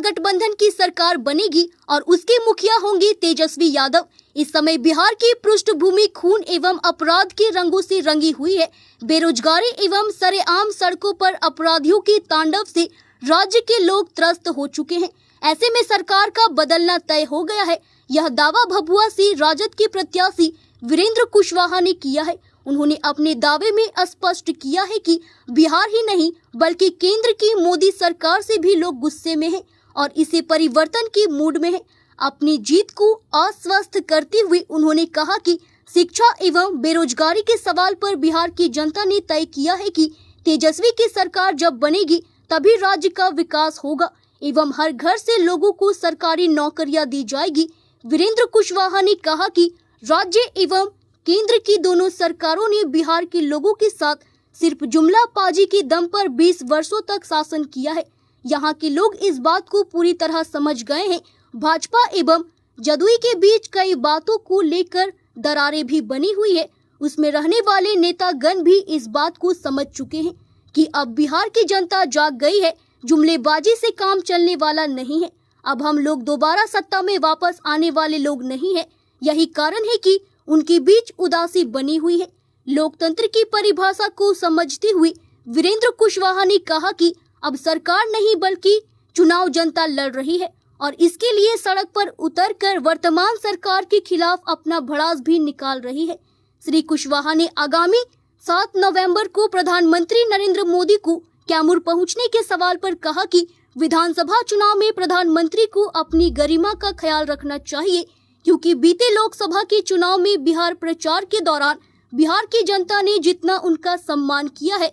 महागठबंधन की सरकार बनेगी और उसके मुखिया होंगे तेजस्वी यादव। इस समय बिहार की पृष्ठभूमि खून एवं अपराध के रंगों से रंगी हुई है। बेरोजगारी एवं सरेआम सड़कों पर अपराधियों के तांडव से राज्य के लोग त्रस्त हो चुके हैं। ऐसे में सरकार का बदलना तय हो गया है। यह दावा भभुआ से राजद के प्रत्याशी वीरेंद्र कुशवाहा ने किया है। उन्होंने अपने दावे में स्पष्ट किया है कि बिहार ही नहीं बल्कि केंद्र की मोदी सरकार से भी लोग गुस्से में हैं और इसे परिवर्तन की मूड में हैं। अपनी जीत को आश्वस्त करते हुए उन्होंने कहा कि शिक्षा एवं बेरोजगारी के सवाल पर बिहार की जनता ने तय किया है कि तेजस्वी की सरकार जब बनेगी तभी राज्य का विकास होगा एवं हर घर से लोगों को सरकारी नौकरियां दी जाएगी। वीरेंद्र कुशवाहा ने कहा कि राज्य एवं केंद्र की दोनों सरकारों ने बिहार के लोगों के साथ सिर्फ जुमलाबाजी के दम पर 20 वर्षों तक शासन किया है। यहाँ के लोग इस बात को पूरी तरह समझ गए हैं। भाजपा एवं जदयू के बीच कई बातों को लेकर दरारें भी बनी हुई है। उसमें रहने वाले नेतागण भी इस बात को समझ चुके हैं कि अब बिहार की जनता जाग गई है। जुमलेबाजी से काम चलने वाला नहीं है। अब हम लोग दोबारा सत्ता में वापस आने वाले लोग नहीं है। यही कारण है कि उनके बीच उदासी बनी हुई है। लोकतंत्र की परिभाषा को समझते हुए वीरेंद्र कुशवाहा ने कहा कि अब सरकार नहीं बल्कि चुनाव जनता लड़ रही है और इसके लिए सड़क पर उतरकर वर्तमान सरकार के खिलाफ अपना भड़ास भी निकाल रही है। श्री कुशवाहा ने आगामी 7 नवंबर को प्रधानमंत्री नरेंद्र मोदी को कैमूर पहुंचने के सवाल पर कहा कि विधानसभा चुनाव में प्रधानमंत्री को अपनी गरिमा का ख्याल रखना चाहिए, क्योंकि बीते लोकसभा के चुनाव में बिहार प्रचार के दौरान बिहार की जनता ने जितना उनका सम्मान किया है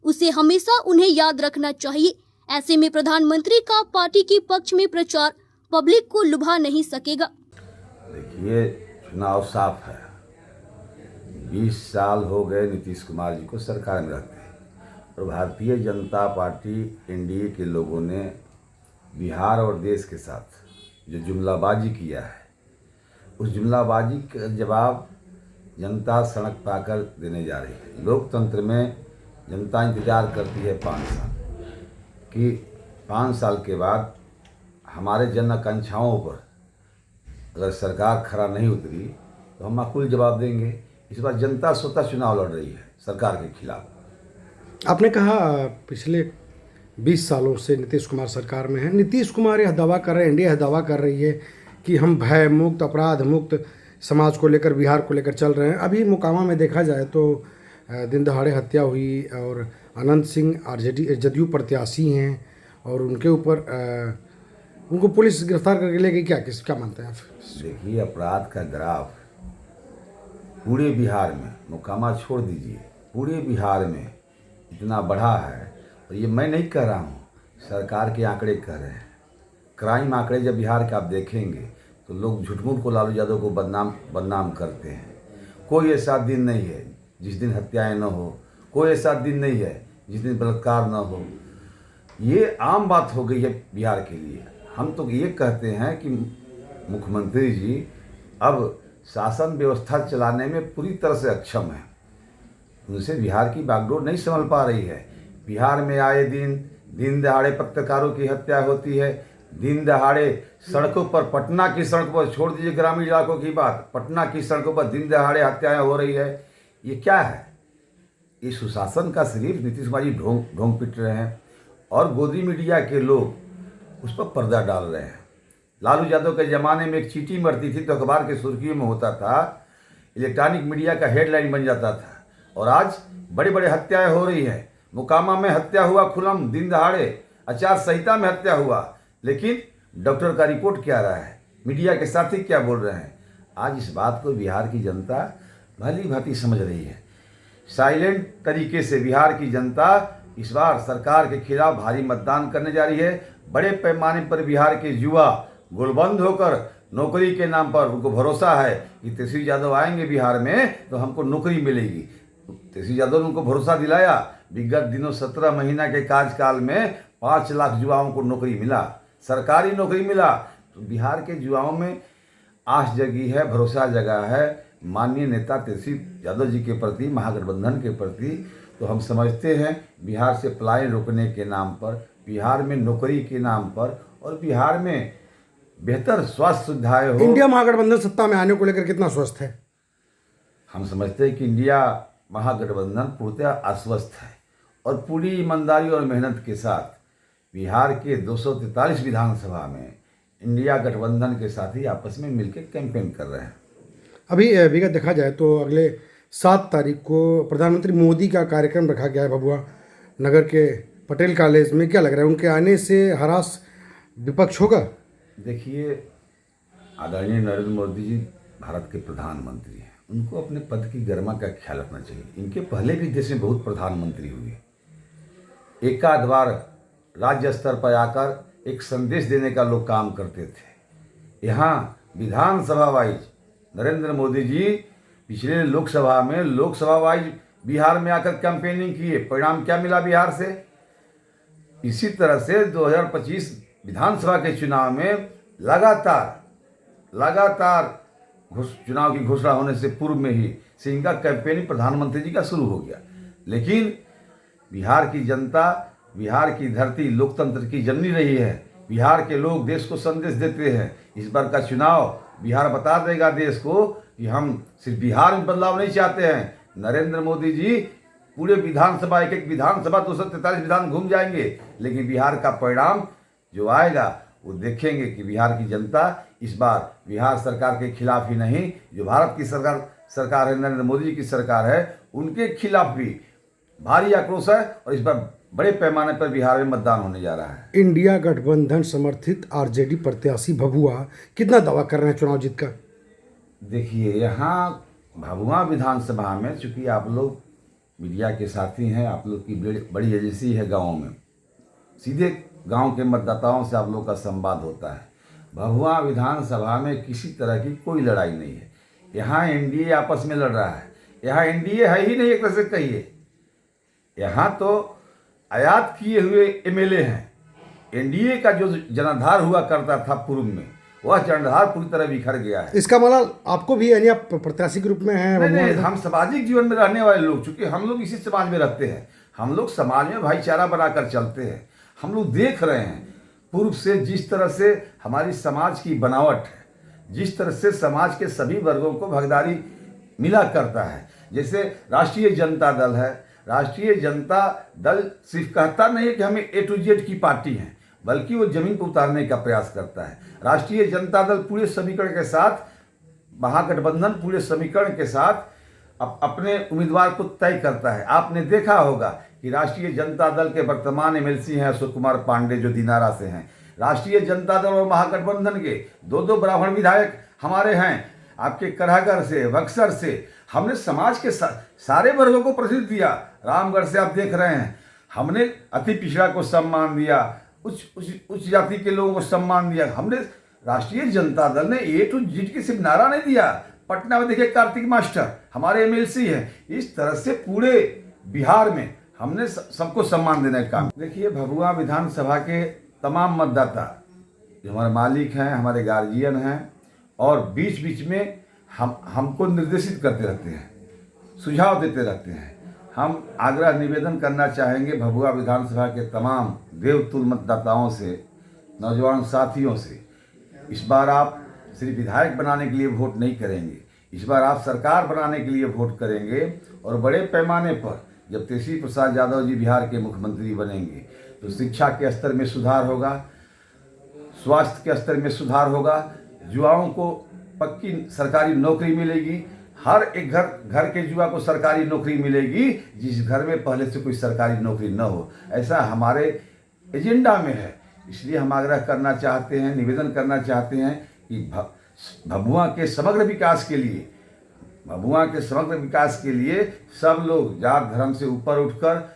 उसे हमेशा उन्हें याद रखना चाहिए। ऐसे में प्रधानमंत्री का पार्टी के पक्ष में प्रचार पब्लिक को लुभा नहीं सकेगा। देखिए, चुनाव साफ है। 20 साल हो गए नीतीश कुमार जी को सरकार में रहते हैं और भारतीय जनता पार्टी एनडीए के लोगों ने बिहार और देश के साथ जो जुमलाबाजी किया है, उस जुमलाबाजी का जवाब जनता सड़क पाकर देने जा रही है। लोकतंत्र में जनता इंतजार करती है 5 साल कि 5 साल के बाद हमारे जन आकांक्षाओं पर अगर सरकार खरा नहीं उतरी तो हम माकूल जवाब देंगे। इस बार जनता स्वतः चुनाव लड़ रही है सरकार के खिलाफ। आपने कहा पिछले 20 सालों से नीतीश कुमार सरकार में है। नीतीश कुमार यह दावा कर रहे हैं, एनडीए यह दावा कर रही है कि हम भय मुक्त, अपराध मुक्त समाज को लेकर, बिहार को लेकर चल रहे हैं। अभी मोकामा में देखा जाए तो दिन दहाड़े हत्या हुई और अनंत सिंह आरजेडी जदयू प्रत्याशी हैं और उनके ऊपर उनको पुलिस गिरफ्तार करके ले गई। क्या मानते हैं आप? देखिए, अपराध का ग्राफ पूरे बिहार में, मोकामा छोड़ दीजिए, पूरे बिहार में इतना बढ़ा है। और ये मैं नहीं कह रहा हूँ, सरकार के आंकड़े कह रहे हैं। क्राइम आंकड़े जब बिहार के आप देखेंगे तो लोग झूठ-मूठ को लालू यादव को बदनाम करते हैं। कोई ऐसा दिन नहीं है जिस दिन हत्याएं न हो, कोई ऐसा दिन नहीं है जिस दिन बलात्कार न हो। ये आम बात हो गई है बिहार के लिए। हम तो ये कहते हैं कि मुख्यमंत्री जी अब शासन व्यवस्था चलाने में पूरी तरह से अक्षम है। उनसे बिहार की बागडोर नहीं संभल पा रही है। बिहार में आए दिन दहाड़े पत्रकारों की हत्या होती है। दिन दहाड़े सड़कों पर, पटना की सड़क पर, छोड़ दीजिए ग्रामीण इलाकों की बात, पटना की सड़कों पर दिन दहाड़े हत्याएं हो रही है। ये क्या है? ये सुशासन का सिर्फ नीतीश कुमार जी ढोंग पिट रहे हैं और गोदी मीडिया के लोग उस पर पर्दा डाल रहे हैं। लालू यादव के ज़माने में एक चींटी मरती थी तो अखबार के सुर्खियों में होता था, इलेक्ट्रॉनिक मीडिया का हेडलाइन बन जाता था। और आज बड़ी बड़ी हत्याएं हो रही हैं। मोकामा में हत्या हुआ खुलम, दिन दहाड़े, आचार संहिता में हत्या हुआ, लेकिन डॉक्टर का रिपोर्ट क्या रहा है, मीडिया के साथी क्या बोल रहे हैं। आज इस बात को बिहार की जनता भली भांति समझ रही है। साइलेंट तरीके से बिहार की जनता इस बार सरकार के खिलाफ भारी मतदान करने जा रही है। बड़े पैमाने पर बिहार के युवा गोलबंद होकर नौकरी के नाम पर, उनको भरोसा है कि तेजस्वी यादव आएंगे बिहार में तो हमको नौकरी मिलेगी। तेजस्वी यादव ने उनको भरोसा दिलाया। विगत दिनों 17 महीना के कार्यकाल में 5 लाख युवाओं को नौकरी मिला, सरकारी नौकरी मिला। तो बिहार के युवाओं में आस जगी है, भरोसा जगा है माननीय नेता तेजस्वी यादव जी के प्रति, महागठबंधन के प्रति। तो हम समझते हैं बिहार से पलायन रोकने के नाम पर, बिहार में नौकरी के नाम पर और बिहार में बेहतर स्वास्थ्य सुविधाएं हो। इंडिया महागठबंधन सत्ता में आने को लेकर कितना स्वस्थ है? हम समझते हैं कि इंडिया महागठबंधन पूर्णतः आश्वस्त है और पूरी ईमानदारी और मेहनत के साथ बिहार के 243 विधानसभा में इंडिया गठबंधन के साथी आपस में मिलकर कैंपेन कर रहे हैं। अभी विगत देखा जाए तो अगले 7 तारीख को प्रधानमंत्री मोदी का कार्यक्रम रखा गया है भभुआ नगर के पटेल कॉलेज में। क्या लग रहा है, उनके आने से हरास विपक्ष होगा? देखिए, आदरणीय नरेंद्र मोदी जी भारत के प्रधानमंत्री हैं, उनको अपने पद की गरिमा का ख्याल रखना चाहिए। इनके पहले भी देश में बहुत प्रधानमंत्री हुए, एकाध बार राज्य स्तर पर आकर एक संदेश देने का लोग काम करते थे। यहाँ विधानसभा वाइज नरेंद्र मोदी जी पिछले लोकसभा वाइज बिहार में आकर कैंपेनिंग किए। परिणाम क्या मिला बिहार से? इसी तरह से 2025 विधानसभा के चुनाव में लगातार चुनाव की घोषणा होने से पूर्व में ही से इनका कैंपेनिंग प्रधानमंत्री जी का शुरू हो गया। लेकिन बिहार की जनता, बिहार की धरती लोकतंत्र की जननी रही है। बिहार के लोग देश को संदेश देते हैं। इस बार का चुनाव बिहार बता देगा देश को कि हम सिर्फ बिहार में बदलाव नहीं चाहते हैं। नरेंद्र मोदी जी पूरे विधानसभा, एक विधानसभा 243 विधान घूम जाएंगे, लेकिन बिहार का परिणाम जो आएगा वो देखेंगे कि बिहार की जनता इस बार बिहार सरकार के खिलाफ ही नहीं, जो भारत की सरकार है, नरेंद्र मोदी जी की सरकार है, उनके खिलाफ भी भारी आक्रोश है और इस बार बड़े पैमाने पर बिहार में मतदान होने जा रहा है। इंडिया गठबंधन समर्थित आरजेडी प्रत्याशी भभुआ कितना दावा कर रहे हैं चुनाव जीत का? देखिए, यहाँ भभुआ विधानसभा में चूंकि आप लोग मीडिया के साथी हैं, आप लोग की बड़ी एजेंसी है गाँव में, सीधे गांव के मतदाताओं से आप लोग का संवाद होता है। भभुआ विधानसभा में किसी तरह की कोई लड़ाई नहीं है। यहाँ एनडीए आपस में लड़ रहा है। यहाँ एनडीए है ही नहीं, एक तरह से कहिए। यहाँ तो आयात किए हुए एमएलए हैं। एनडीए का जो जनाधार हुआ करता था पूर्व में, वह जनाधार पूरी तरह बिखर गया है। इसका मतलब आपको भी, यानी आप प्रत्याशी के रूप में हैं? नहीं, हम सामाजिक जीवन में रहने वाले लोग, चूंकि हम लोग इसी समाज में रहते हैं, हम लोग समाज में भाईचारा बनाकर चलते हैं। हम लोग देख रहे हैं पूर्व से जिस तरह से हमारी समाज की बनावट है, जिस तरह से समाज के सभी वर्गों को भागीदारी मिला करता है। जैसे राष्ट्रीय जनता दल है, राष्ट्रीय जनता दल सिर्फ कहता नहीं है कि हमें ए टू जेड की पार्टी है, बल्कि वो जमीन पर उतारने का प्रयास करता है। राष्ट्रीय जनता दल पूरे समीकरण के साथ, महागठबंधन पूरे समीकरण के साथ अपने उम्मीदवार को तय करता है। आपने देखा होगा कि राष्ट्रीय जनता दल के वर्तमान एमएलसी हैं अशोक कुमार पांडे, जो दिनारा से हैं। राष्ट्रीय जनता दल और महागठबंधन के दो ब्राह्मण विधायक हमारे हैं, आपके कराहगढ़ से, बक्सर से। हमने समाज के सारे वर्गों को प्रतिनिधित्व दिया। रामगढ़ से आप देख रहे हैं, हमने अति पिछड़ा को सम्मान दिया, उच्च जाति के लोगों को सम्मान दिया। हमने राष्ट्रीय जनता दल ने ए टू जेड की सिर्फ नारा नहीं दिया। पटना में देखिए कार्तिक मास्टर हमारे एमएलसी हैं। इस तरह से पूरे बिहार में हमने सबको सम्मान देने का काम। देखिए, भभुआ विधानसभा के तमाम मतदाता जो हमारे मालिक हैं, हमारे गार्जियन हैं, और बीच बीच में हमको निर्देशित करते रहते हैं, सुझाव देते रहते हैं। हम आग्रह निवेदन करना चाहेंगे भभुआ विधानसभा के तमाम देवतुल मतदाताओं से, नौजवान साथियों से, इस बार आप सिर्फ विधायक बनाने के लिए वोट नहीं करेंगे, इस बार आप सरकार बनाने के लिए वोट करेंगे। और बड़े पैमाने पर जब तेजस्वी प्रसाद यादव जी बिहार के मुख्यमंत्री बनेंगे तो शिक्षा के स्तर में सुधार होगा, स्वास्थ्य के स्तर में सुधार होगा, युवाओं को पक्की सरकारी नौकरी मिलेगी। हर एक घर के युवा को सरकारी नौकरी मिलेगी, जिस घर में पहले से कोई सरकारी नौकरी न हो। ऐसा हमारे एजेंडा में है। इसलिए हम आग्रह करना चाहते हैं, निवेदन करना चाहते हैं कि भभुआ के समग्र विकास के लिए सब लोग जात धर्म से ऊपर उठकर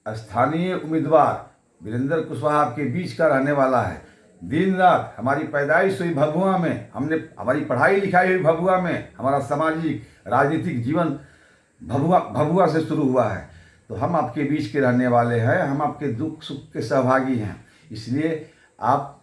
स्थानीय उम्मीदवार वीरेंद्र कुशवाहा के बीच का रहने वाला है। दिन रात हमारी पैदाइश हुई भभुआ में, हमने हमारी पढ़ाई लिखाई हुई भभुआ में, हमारा सामाजिक राजनीतिक जीवन भभुआ से शुरू हुआ है। तो हम आपके बीच के रहने वाले हैं, हम आपके दुख सुख के सहभागी हैं। इसलिए आप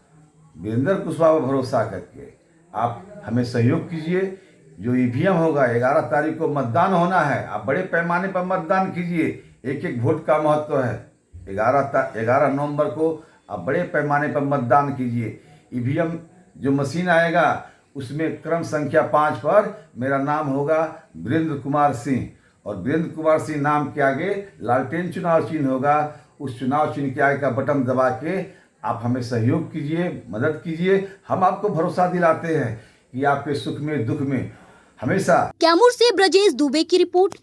वीरेंद्र कुशवाहा पर भरोसा करके आप हमें सहयोग कीजिए। जो ईवीएम होगा 11 तारीख को मतदान होना है, आप बड़े पैमाने पर मतदान कीजिए। एक एक वोट का महत्व है। 11 नवंबर को आप बड़े पैमाने पर मतदान कीजिए। ईवीएम जो मशीन आएगा उसमें क्रम संख्या 5 पर मेरा नाम होगा वीरेंद्र कुमार सिंह, और वीरेंद्र कुमार सिंह नाम के आगे लालटेन चुनाव चिन्ह होगा। उस चुनाव चिन्ह के आगे का बटन दबा के आप हमें सहयोग कीजिए, मदद कीजिए। हम आपको भरोसा दिलाते हैं कि आपके सुख में दुख में हमेशा। कैमूर से ब्रजेश दुबे की रिपोर्ट,